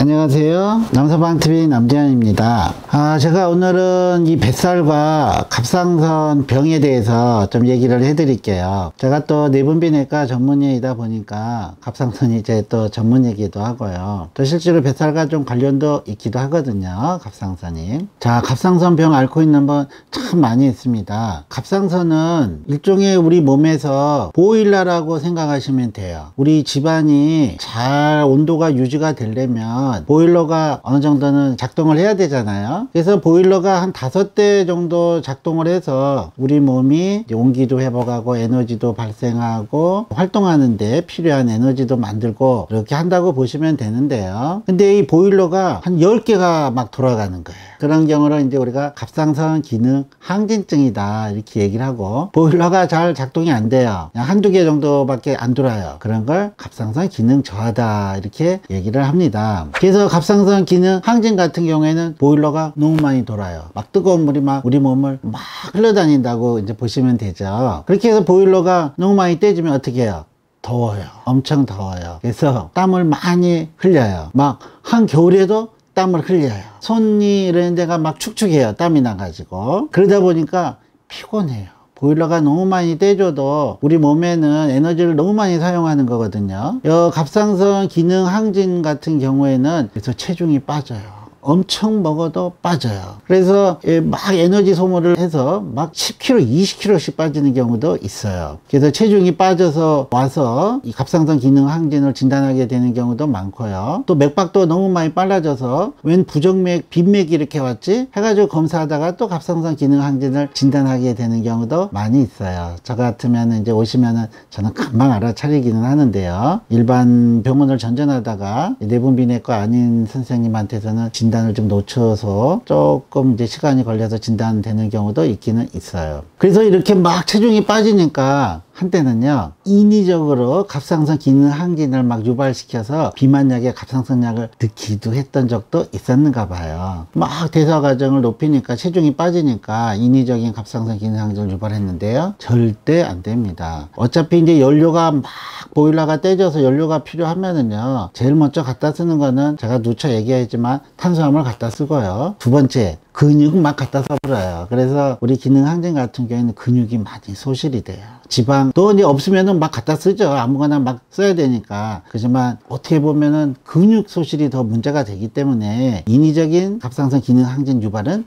안녕하세요. 남서방TV 남재현입니다. 제가 오늘은 이 뱃살과 갑상선 병에 대해서 좀 얘기를 해드릴게요. 제가 또 내분비내과 전문의이다 보니까 갑상선이 제 또 전문이기도 하고요. 또 실제로 뱃살과 좀 관련도 있기도 하거든요. 갑상선이. 자, 갑상선 병 앓고 있는 분 참 많이 있습니다. 갑상선은 일종의 우리 몸에서 보일러라고 생각하시면 돼요. 우리 집안이 잘 온도가 유지가 되려면 보일러가 어느 정도는 작동을 해야 되잖아요. 그래서 보일러가 한 5대 정도 작동을 해서 우리 몸이 온기도 회복하고 에너지도 발생하고 활동하는데 필요한 에너지도 만들고 이렇게 한다고 보시면 되는데요. 근데 이 보일러가 한 10개가 막 돌아가는 거예요. 그런 경우를 이제 우리가 갑상선 기능 항진증이다 이렇게 얘기를 하고, 보일러가 잘 작동이 안 돼요. 그냥 한두 개 정도밖에 안 돌아요. 그런 걸 갑상선 기능 저하다 이렇게 얘기를 합니다. 그래서 갑상선 기능 항진 같은 경우에는 보일러가 너무 많이 돌아요. 막 뜨거운 물이 막 우리 몸을 막 흘러다닌다고 이제 보시면 되죠. 그렇게 해서 보일러가 너무 많이 떼지면 어떻게 해요? 더워요. 엄청 더워요. 그래서 땀을 많이 흘려요. 막 한겨울에도 땀을 흘려요. 손이 이런 데가 막 축축해요. 땀이 나가지고. 그러다 보니까 피곤해요. 보일러가 너무 많이 떼줘도 우리 몸에는 에너지를 너무 많이 사용하는 거거든요. 갑상선 기능 항진 같은 경우에는 그래서 체중이 빠져요. 엄청 먹어도 빠져요. 그래서 막 에너지 소모를 해서 막 10kg, 20kg씩 빠지는 경우도 있어요. 그래서 체중이 빠져서 와서 이 갑상선 기능 항진을 진단하게 되는 경우도 많고요. 또 맥박도 너무 많이 빨라져서 웬 부정맥, 빈맥이 이렇게 왔지? 해가지고 검사하다가 또 갑상선 기능 항진을 진단하게 되는 경우도 많이 있어요. 저 같으면 이제 오시면은 저는 금방 알아차리기는 하는데요. 일반 병원을 전전하다가 내분비내과 아닌 선생님한테서는 진단을 좀 놓쳐서 조금 이제 시간이 걸려서 진단되는 경우도 있기는 있어요. 그래서 이렇게 막 체중이 빠지니까 한때는요, 인위적으로 갑상선 기능 항진을 막 유발시켜서 비만약에 갑상선약을 넣기도 했던 적도 있었는가 봐요. 막 대사 과정을 높이니까 체중이 빠지니까 인위적인 갑상선 기능 항진을 유발했는데요, 절대 안 됩니다. 어차피 이제 연료가 막 보일러가 떼져서 연료가 필요하면은요, 제일 먼저 갖다 쓰는 거는 제가 누차 얘기했지만 탄수화물 갖다 쓰고요. 두 번째, 근육 막 갖다 써버려요. 그래서 우리 기능 항진 같은 경우에는 근육이 많이 소실이 돼요. 지방도 이제 없으면은 막 갖다 쓰죠. 아무거나 막 써야 되니까. 그렇지만 어떻게 보면은 근육 소실이 더 문제가 되기 때문에 인위적인 갑상선 기능 항진 유발은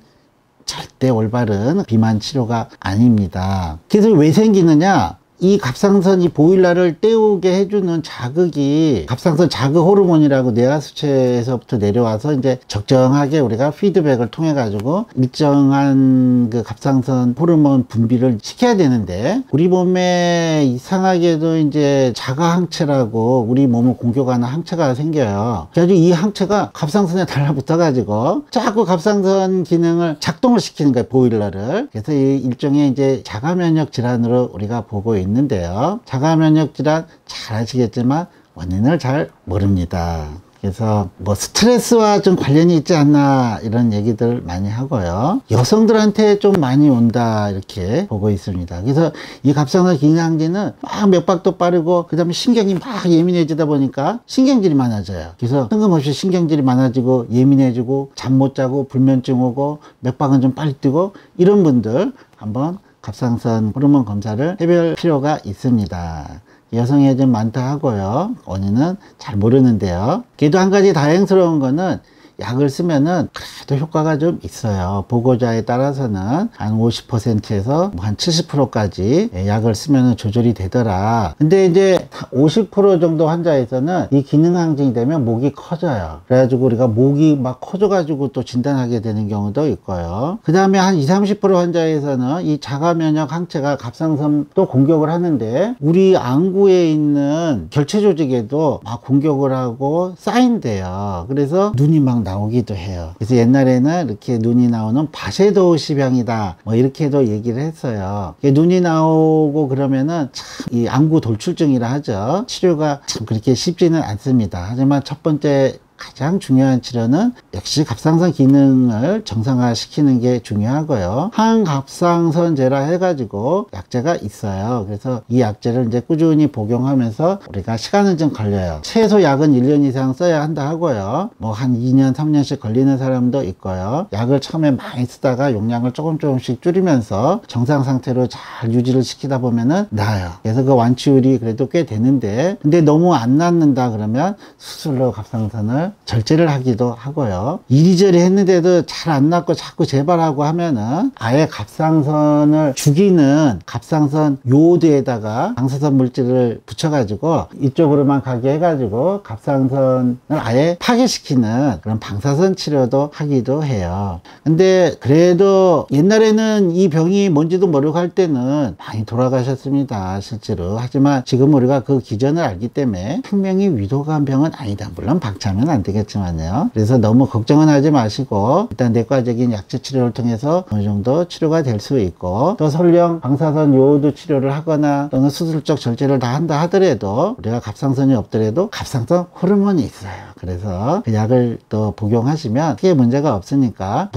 절대 올바른 비만 치료가 아닙니다. 그래서 왜 생기느냐? 이 갑상선 이 보일러를 때우게 해주는 자극이 갑상선 자극 호르몬이라고 뇌하수체에서부터 내려와서 이제 적정하게 우리가 피드백을 통해 가지고 일정한 그 갑상선 호르몬 분비를 시켜야 되는데, 우리 몸에 이상하게도 이제 자가 항체라고 우리 몸을 공격하는 항체가 생겨요. 그래서 이 항체가 갑상선에 달라붙어 가지고 자꾸 갑상선 기능을 작동을 시키는 거예요, 보일러를. 그래서 이 일종의 이제 자가 면역 질환으로 우리가 보고 있는데요. 자가 면역 질환 잘 아시겠지만 원인을 잘 모릅니다. 그래서 뭐 스트레스와 좀 관련이 있지 않나 이런 얘기들 많이 하고요. 여성들한테 좀 많이 온다 이렇게 보고 있습니다. 그래서 이 갑상선 기능 항진은 막 맥박도 빠르고 그 다음에 신경이 막 예민해지다 보니까 신경질이 많아져요. 그래서 뜬금없이 신경질이 많아지고 예민해지고 잠 못 자고 불면증 오고 맥박은 좀 빨리 뛰고, 이런 분들 한번 갑상선 호르몬 검사를 해볼 필요가 있습니다. 여성에 좀 많다 하고요. 원인은 잘 모르는데요. 그래도 한 가지 다행스러운 거는 약을 쓰면은 그래도 효과가 좀 있어요. 보고자에 따라서는 한 50%에서 한 70%까지 약을 쓰면은 조절이 되더라. 근데 이제 50% 정도 환자에서는 이 기능 항진이 되면 목이 커져요. 그래가지고 우리가 목이 막 커져가지고 또 진단하게 되는 경우도 있고요. 그 다음에 한 20-30% 환자에서는 이 자가 면역 항체가 갑상선 또 공격을 하는데 우리 안구에 있는 결체 조직에도 막 공격을 하고 쌓인대요. 그래서 눈이 막 나오기도 해요. 그래서 옛날에는 이렇게 눈이 나오는 바세도시병이다 뭐 이렇게도 얘기를 했어요. 눈이 나오고 그러면은 참 이 안구 돌출증이라 하죠. 치료가 참 그렇게 쉽지는 않습니다. 하지만 첫 번째 가장 중요한 치료는 역시 갑상선 기능을 정상화시키는 게 중요하고요. 항갑상선제라 해가지고 약제가 있어요. 그래서 이 약제를 이제 꾸준히 복용하면서 우리가 시간은 좀 걸려요. 최소 약은 1년 이상 써야 한다 하고요. 뭐 한 2년, 3년씩 걸리는 사람도 있고요. 약을 처음에 많이 쓰다가 용량을 조금씩 줄이면서 정상 상태로 잘 유지를 시키다 보면은 나아요. 그래서 그 완치율이 그래도 꽤 되는데, 근데 너무 안 낫는다 그러면 수술로 갑상선을 절제를 하기도 하고요. 이리저리 했는데도 잘 안 낫고 자꾸 재발하고 하면은 아예 갑상선을 죽이는 갑상선 요오드에다가 방사선 물질을 붙여가지고 이쪽으로만 가게 해가지고 갑상선을 아예 파괴시키는 그런 방사선 치료도 하기도 해요. 근데 그래도 옛날에는 이 병이 뭔지도 모르고 할 때는 많이 돌아가셨습니다, 실제로. 하지만 지금 우리가 그 기전을 알기 때문에 생명이 위독한 병은 아니다. 물론 방치하면 안 되겠지만요. 그래서 너무 걱정은 하지 마시고 일단 내과적인 약제 치료를 통해서 어느 정도 치료가 될 수 있고, 또 설령 방사선 요오드 치료를 하거나 또는 수술적 절제를 다 한다 하더라도 우리가 갑상선이 없더라도 갑상선 호르몬이 있어요. 그래서 그 약을 또 복용하시면 크게 문제가 없으니까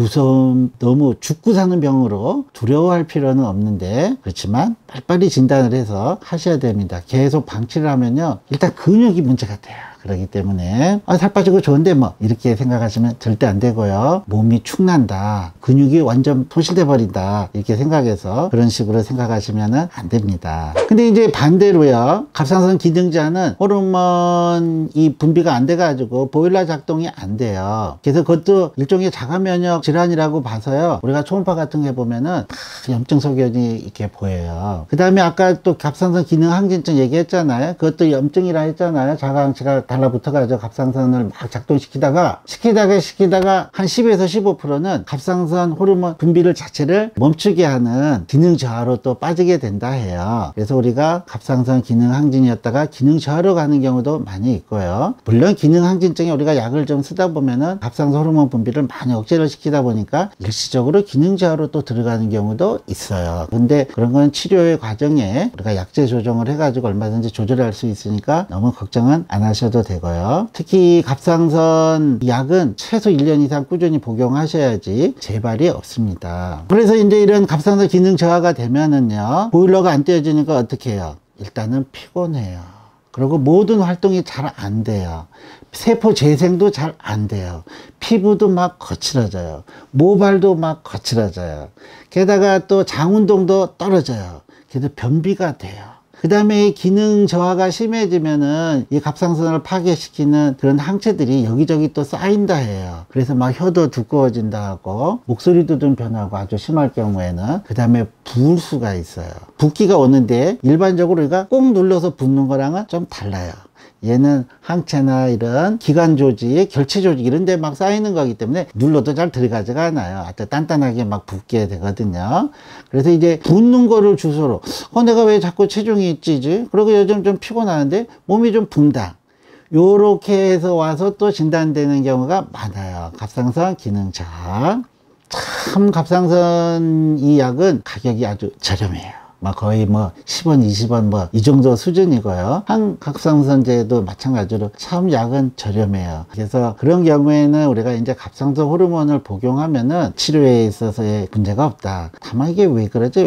너무 죽고 사는 병으로 두려워할 필요는 없는데, 그렇지만 빨리빨리 진단을 해서 하셔야 됩니다. 계속 방치를 하면요, 일단 근육이 문제가 돼요. 그렇기 때문에 살 빠지고 좋은데 뭐 이렇게 생각하시면 절대 안 되고요. 몸이 축난다, 근육이 완전 소실돼 버린다, 이렇게 생각해서 그런 식으로 생각하시면 안 됩니다. 근데 이제 반대로요, 갑상선 기능자는 호르몬이 분비가 안 돼 가지고 보일러 작동이 안 돼요. 그래서 그것도 일종의 자가 면역 질환이라고 봐서요, 우리가 초음파 같은 게 보면은 염증 소견이 이렇게 보여요. 그 다음에 아까 또 갑상선 기능 항진증 얘기했잖아요. 그것도 염증이라 했잖아요. 자가항체가 달라붙어가지고 갑상선을 막 작동시키다가 한 10에서 15%는 갑상선 호르몬 분비를 자체를 멈추게 하는 기능 저하로 또 빠지게 된다 해요. 그래서 우리가 갑상선 기능 항진이었다가 기능 저하로 가는 경우도 많이 있고요. 물론 기능 항진증에 우리가 약을 좀 쓰다 보면은 갑상선 호르몬 분비를 많이 억제를 시키다 보니까 일시적으로 기능 저하로 또 들어가는 경우도 있어요. 근데 그런 건 치료의 과정에 우리가 약제 조정을 해가지고 얼마든지 조절할 수 있으니까 너무 걱정은 안 하셔도 되고요. 특히 갑상선 약은 최소 1년 이상 꾸준히 복용하셔야지 재발이 없습니다. 그래서 이제 이런 갑상선 기능 저하가 되면은요, 보일러가 안 떼어지니까 어떻게 해요? 일단은 피곤해요. 그리고 모든 활동이 잘 안 돼요. 세포 재생도 잘 안 돼요. 피부도 막 거칠어져요. 모발도 막 거칠어져요. 게다가 또 장운동도 떨어져요. 그래서 변비가 돼요. 그 다음에 기능 저하가 심해지면은 이 갑상선을 파괴시키는 그런 항체들이 여기저기 또 쌓인다 해요. 그래서 막 혀도 두꺼워진다 하고 목소리도 좀 변하고 아주 심할 경우에는, 그 다음에 부을 수가 있어요. 붓기가 오는데 일반적으로 우리가 꼭 눌러서 붓는 거랑은 좀 달라요. 얘는 항체나 이런 기관 조직, 결체 조직 이런 데 막 쌓이는 거기 때문에 눌러도 잘 들어가지가 않아요. 아주 단단하게 막 붓게 되거든요. 그래서 이제 붓는 거를 주소로 내가 왜 자꾸 체중이 찌지? 그리고 요즘 좀 피곤하는데 몸이 좀 붓다, 요렇게 해서 와서 또 진단되는 경우가 많아요. 갑상선 기능 저하. 참 갑상선 이 약은 가격이 아주 저렴해요. 거의 10원, 20원 이 정도 수준이고요. 항갑상선제도 마찬가지로 참 약은 저렴해요. 그래서 그런 경우에는 우리가 이제 갑상선 호르몬을 복용하면은 치료에 있어서의 문제가 없다. 다만 이게 왜 그러지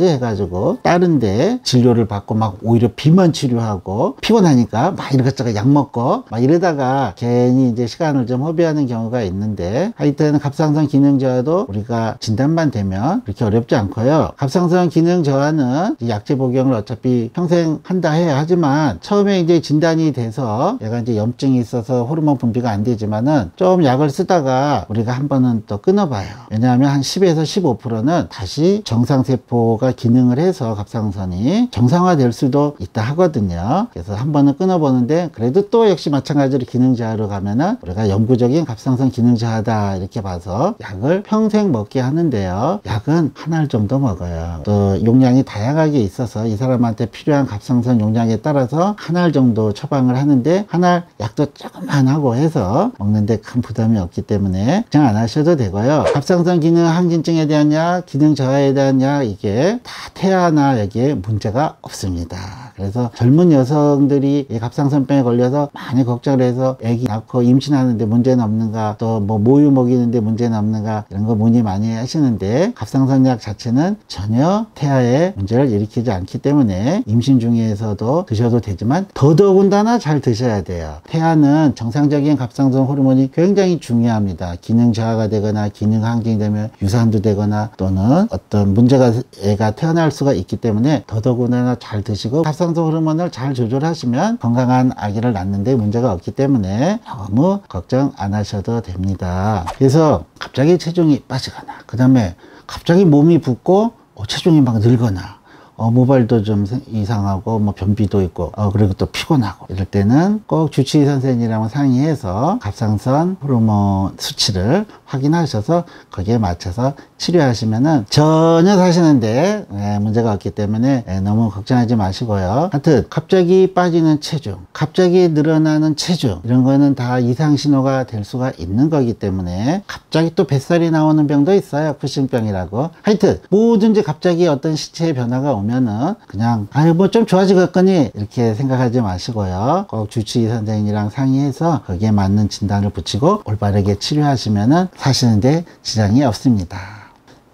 해가지고 다른데 진료를 받고 오히려 비만 치료하고 피곤하니까 이것저것 약 먹고 이러다가 괜히 이제 시간을 좀 허비하는 경우가 있는데, 하여튼 갑상선 기능 저하도 우리가 진단만 되면 그렇게 어렵지 않고요. 갑상선 기능 저하는 약제 복용을 어차피 평생 한다 해야 하지만, 처음에 이제 진단이 돼서 얘가 이제 염증이 있어서 호르몬 분비가 안 되지만은 좀 약을 쓰다가 우리가 한 번은 또 끊어봐요. 왜냐하면 한 10에서 15%는 다시 정상세포가 기능을 해서 갑상선이 정상화될 수도 있다 하거든요. 그래서 한 번은 끊어보는데 그래도 또 역시 마찬가지로 기능 저하로 가면은 우리가 영구적인 갑상선 기능 저하다 이렇게 봐서 약을 평생 먹게 하는데요. 약은 한 알 정도 먹어요. 또 용량이 다양하게 있어서 이 사람한테 필요한 갑상선 용량에 따라서 한 알 정도 처방을 하는데, 한 알 약도 조금만 하고 해서 먹는데 큰 부담이 없기 때문에 걱정 안 하셔도 되고요. 갑상선 기능 항진증에 대한 약, 기능 저하에 대한 약, 이게 다 태아나 여기에 문제가 없습니다. 그래서 젊은 여성들이 이 갑상선병에 걸려서 많이 걱정을 해서 아기 낳고 임신하는데 문제는 없는가, 또 뭐 모유 먹이는데 문제는 없는가, 이런 거 문의 많이 하시는데, 갑상선약 자체는 전혀 태아에 문제를 일으키지 않기 때문에 임신 중에서도 드셔도 되지만 더더군다나 잘 드셔야 돼요. 태아는 정상적인 갑상선 호르몬이 굉장히 중요합니다. 기능 저하가 되거나 기능 항진이 되면 유산도 되거나 또는 어떤 문제가 애가 태어날 수가 있기 때문에 더더군다나 잘 드시고, 갑상선 호르몬을 잘 조절하시면 건강한 아기를 낳는데 문제가 없기 때문에 너무 걱정 안 하셔도 됩니다. 그래서 갑자기 체중이 빠지거나, 그 다음에 갑자기 몸이 붓고 체중이 막 늘거나, 모발도 좀 이상하고 뭐 변비도 있고 그리고 또 피곤하고, 이럴 때는 꼭 주치의 선생님이랑 상의해서 갑상선 호르몬 수치를 확인하셔서 거기에 맞춰서 치료하시면은 전혀 사시는데 문제가 없기 때문에 너무 걱정하지 마시고요. 하여튼 갑자기 빠지는 체중, 갑자기 늘어나는 체중, 이런 거는 다 이상 신호가 될 수가 있는 거기 때문에, 갑자기 또 뱃살이 나오는 병도 있어요. 쿠신병이라고. 하여튼 뭐든지 갑자기 어떤 시체의 변화가 오면은 그냥 뭐 좀 좋아지겠거니 이렇게 생각하지 마시고요. 꼭 주치의 선생님이랑 상의해서 거기에 맞는 진단을 붙이고 올바르게 치료하시면은 사시는데 지장이 없습니다.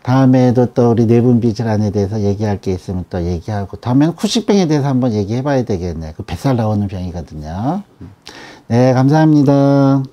다음에도 또 우리 내분비 질환에 대해서 얘기할 게 있으면 또 얘기하고, 다음에는 쿠식병에 대해서 한번 얘기해 봐야 되겠네. 그 뱃살 나오는 병이거든요. 네, 감사합니다.